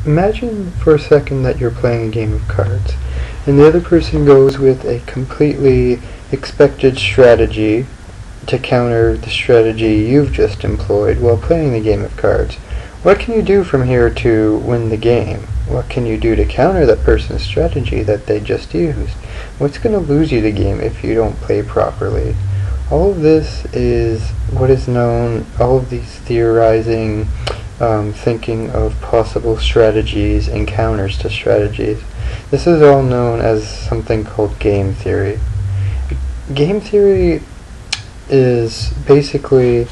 imagine for a second that you're playing a game of cards, and the other person goes with a completely expected strategy to counter the strategy you've just employed while playing the game of cards. What can you do from here to win the game? What can you do to counter that person's strategy that they just used? What's going to lose you the game if you don't play properly? All of this is what is known, all of these theorizing, thinking of possible strategies and counters to strategies. This is all known as something called game theory. Game theory is basically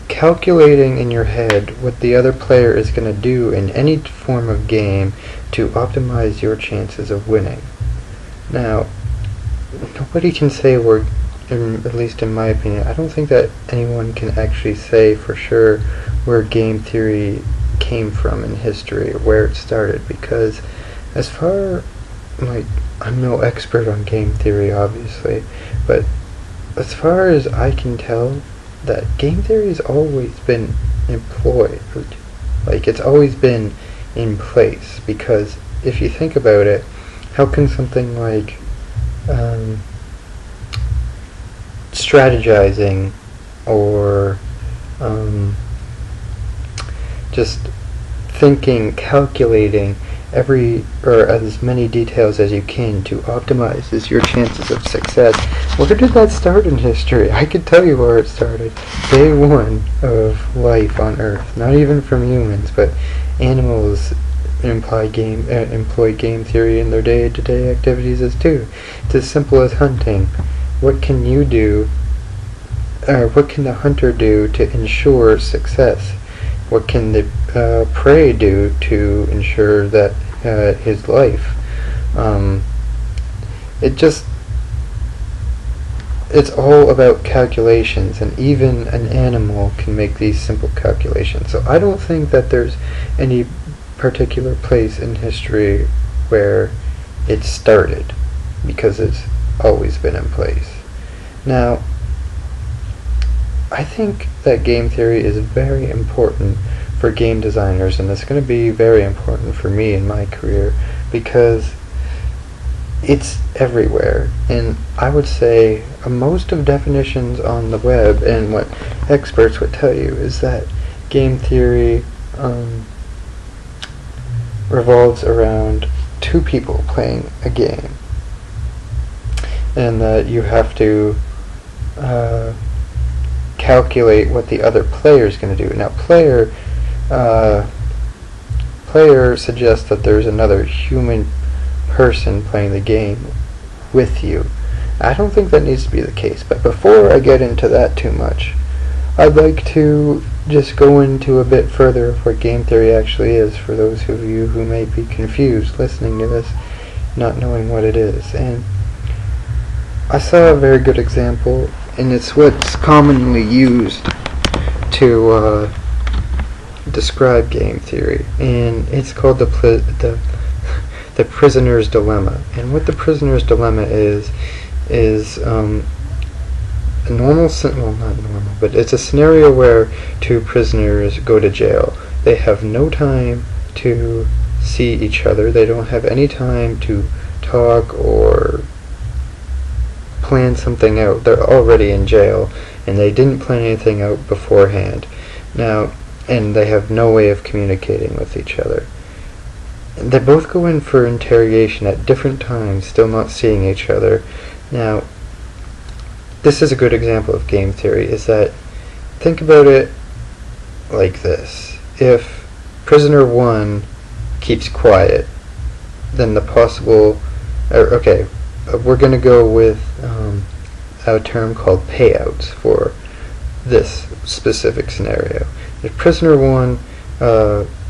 calculating in your head what the other player is going to do in any form of game to optimize your chances of winning. Now, nobody can say at least in my opinion, I don't think that anyone can actually say for sure where game theory came from in history or where it started, because as far, I'm no expert on game theory obviously, but as far as I can tell, that game theory has always been employed, it's always been in place, because if you think about it, how can something like strategizing or just thinking, calculating as many details as you can to optimize your chances of success. Where did that start in history? I could tell you where it started. Day one of life on Earth. Not even from humans, but animals employ game theory in their day-to-day activities as too. It's as simple as hunting. What can you do, or what can the hunter do to ensure success? What can the prey do to ensure that his life? It's all about calculations, and even an animal can make these simple calculations. So I don't think that there's any particular place in history where it started, because it's always been in place. Now, I think that game theory is very important for game designers, and it's going to be very important for me in my career, because it's everywhere. And I would say most of definitions on the web and what experts would tell you is that game theory revolves around two people playing a game, and that you have to calculate what the other player is going to do. Now, player suggests that there's another human person playing the game with you. I don't think that needs to be the case, but before I get into that too much, I'd like to just go into a bit further of what game theory actually is, for those of you who may be confused listening to this, not knowing what it is. And I saw a very good example, and it's what's commonly used to describe game theory, and it's called the prisoner's dilemma. And what the prisoner's dilemma is a normal, well, not normal, but it's a scenario where two prisoners go to jail. They have no time to see each other. They don't have any time to talk or plan something out. They're already in jail, and they didn't plan anything out beforehand. Now, and they have no way of communicating with each other. They both go in for interrogation at different times, still not seeing each other. Now, this is a good example of game theory, is that, think about it like this. If prisoner 1 keeps quiet, then the possible, we're going to go with a term called payouts for this specific scenario. If prisoner 1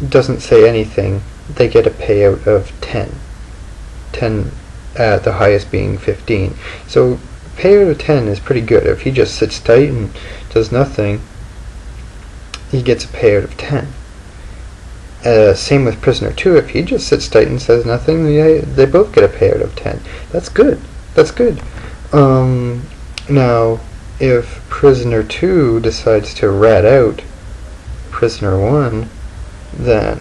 doesn't say anything, they get a payout of 10. 10 at the highest being 15. So payout of 10 is pretty good. If he just sits tight and does nothing, he gets a payout of 10. Same with prisoner 2. If he just sits tight and says nothing, they both get a payout of 10. That's good. That's good. Now, if prisoner 2 decides to rat out prisoner 1, then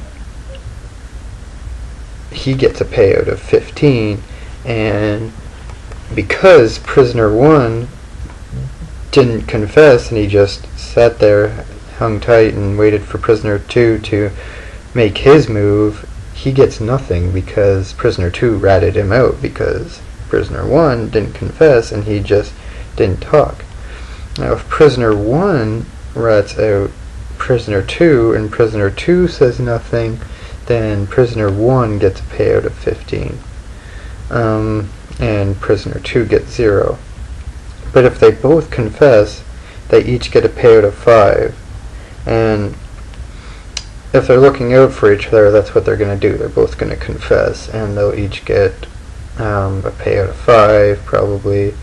he gets a payout of 15, and because prisoner 1 didn't confess and he just sat there, hung tight, and waited for prisoner 2 to make his move, he gets nothing because prisoner 2 ratted him out because prisoner 1 didn't confess and he just didn't talk. Now if prisoner 1 rats out prisoner 2 and prisoner 2 says nothing, then prisoner 1 gets a payout of 15, and prisoner 2 gets 0. But if they both confess, they each get a payout of 5, and if they're looking out for each other, that's what they're going to do. They're both going to confess, and they'll each get a payout of 5, probably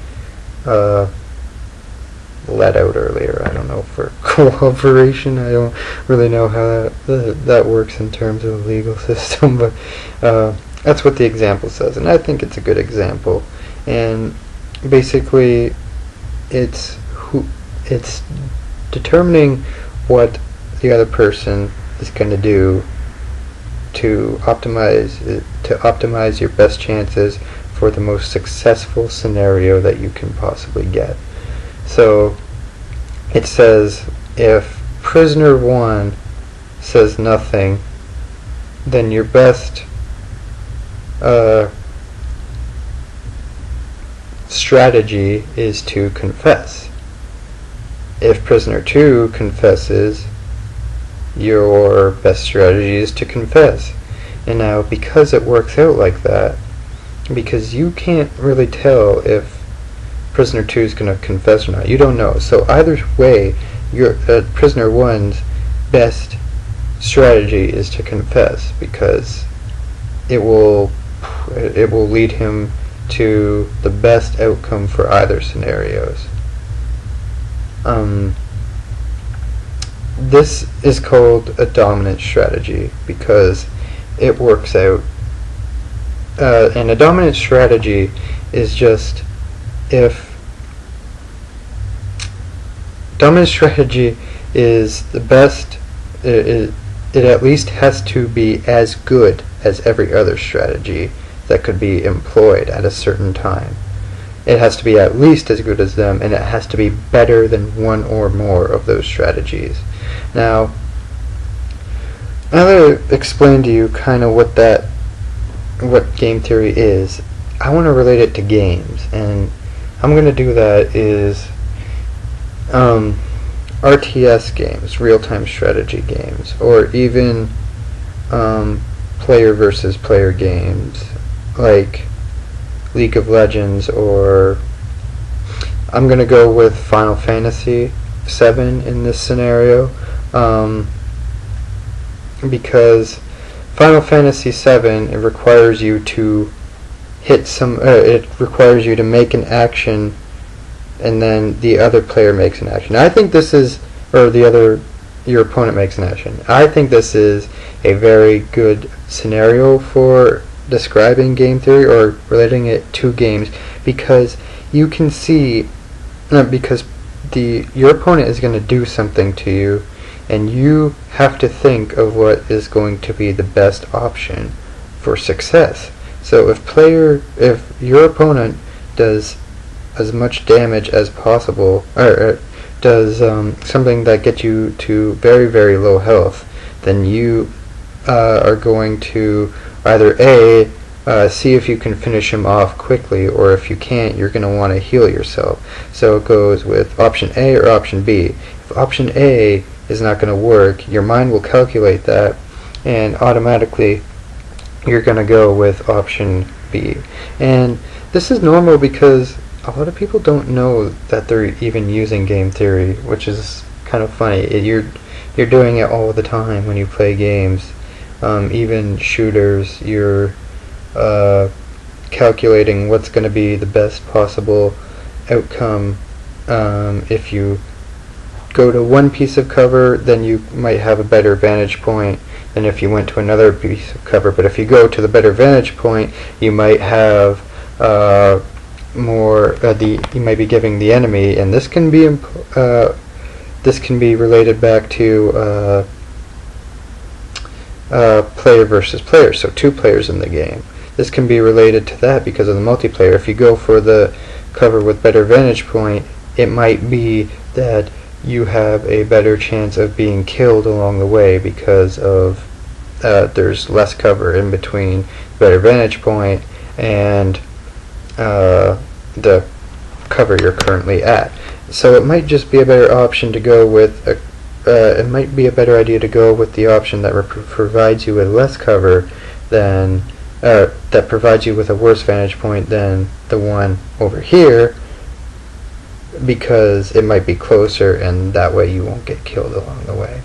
let out earlier. I don't know, for cooperation. I don't really know how that works in terms of the legal system, but that's what the example says, and I think it's a good example. And basically, it's determining what the other person is going to do to optimize your best chances for the most successful scenario that you can possibly get. So it says if prisoner 1 says nothing, then your best strategy is to confess. If prisoner 2 confesses, your best strategy is to confess. And now, because it works out like that, because you can't really tell if prisoner 2 is going to confess or not, you don't know. So either way, your prisoner 1's best strategy is to confess, because it will lead him to the best outcome for either scenarios. This is called a dominant strategy because it works out. And a dominant strategy is just dominant strategy is the best. It at least has to be as good as every other strategy that could be employed at a certain time. It has to be at least as good as them, and it has to be better than one or more of those strategies. Now that I've explained to you kind of what game theory is, I want to relate it to games, and I'm going to do that is RTS games, real-time strategy games, or even player versus player games like League of Legends, or I'm going to go with Final Fantasy VII in this scenario, because Final Fantasy VII, it requires you to it requires you to make an action, and then the other player makes an action. I think this is, or your opponent makes an action. I think this is a very good scenario for describing game theory or relating it to games, because you can see, because your opponent is going to do something to you, and you have to think of what is going to be the best option for success. So if your opponent does as much damage as possible, or does something that gets you to very, very low health, then you are going to either see if you can finish him off quickly, or if you can't, you're going to want to heal yourself. So it goes with option A or option B. If option A is not going to work, your mind will calculate that, and automatically you're going to go with option B. And this is normal because a lot of people don't know that they're even using game theory, which is kind of funny. You're doing it all the time when you play games, even shooters. You're calculating what's going to be the best possible outcome. If you go to one piece of cover, then you might have a better vantage point than if you went to another piece of cover. But if you go to the better vantage point, you might have more. You might be giving the enemy, and this can be related back to player versus player, so 2 players in the game. This can be related to that because of the multiplayer. If you go for the cover with better vantage point, it might be that you have a better chance of being killed along the way because of there's less cover in between better vantage point and the cover you're currently at. So it might just be a better option to go with it might be a better idea to go with the option that provides you with less cover than that provides you with a worse vantage point than the one over here, because it might be closer and that way you won't get killed along the way.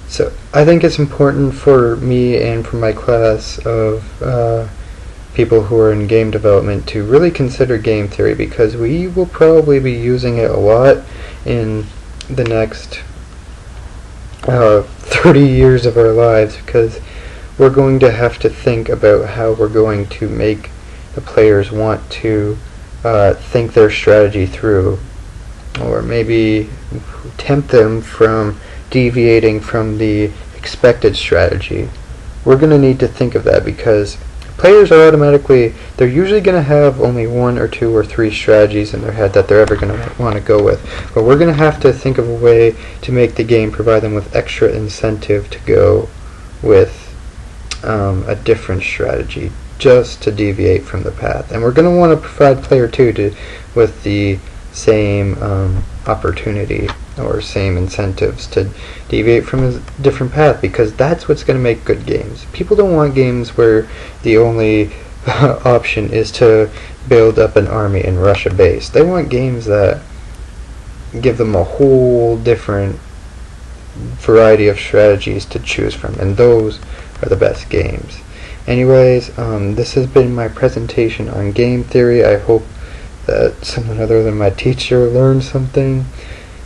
So I think it's important for me and for my class of people who are in game development to really consider game theory, because we will probably be using it a lot in the next 30 years of our lives, because we're going to have to think about how we're going to make the players want to think their strategy through, or maybe tempt them from deviating from the expected strategy. We're going to need to think of that, because players are they're usually going to have only 1 or 2 or 3 strategies in their head that they're ever going to want to go with. But we're going to have to think of a way to make the game provide them with extra incentive to go with a different strategy, just to deviate from the path. And we're going to want to provide player 2 with the same opportunity or same incentives to deviate from a different path, because that's what's going to make good games. People don't want games where the only option is to build up an army and rush a base. They want games that give them a whole different variety of strategies to choose from, and those are the best games. Anyways, this has been my presentation on game theory. I hope that someone other than my teacher learned something,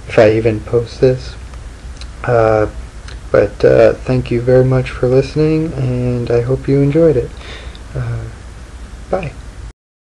if I even post this. But thank you very much for listening, and I hope you enjoyed it. Bye.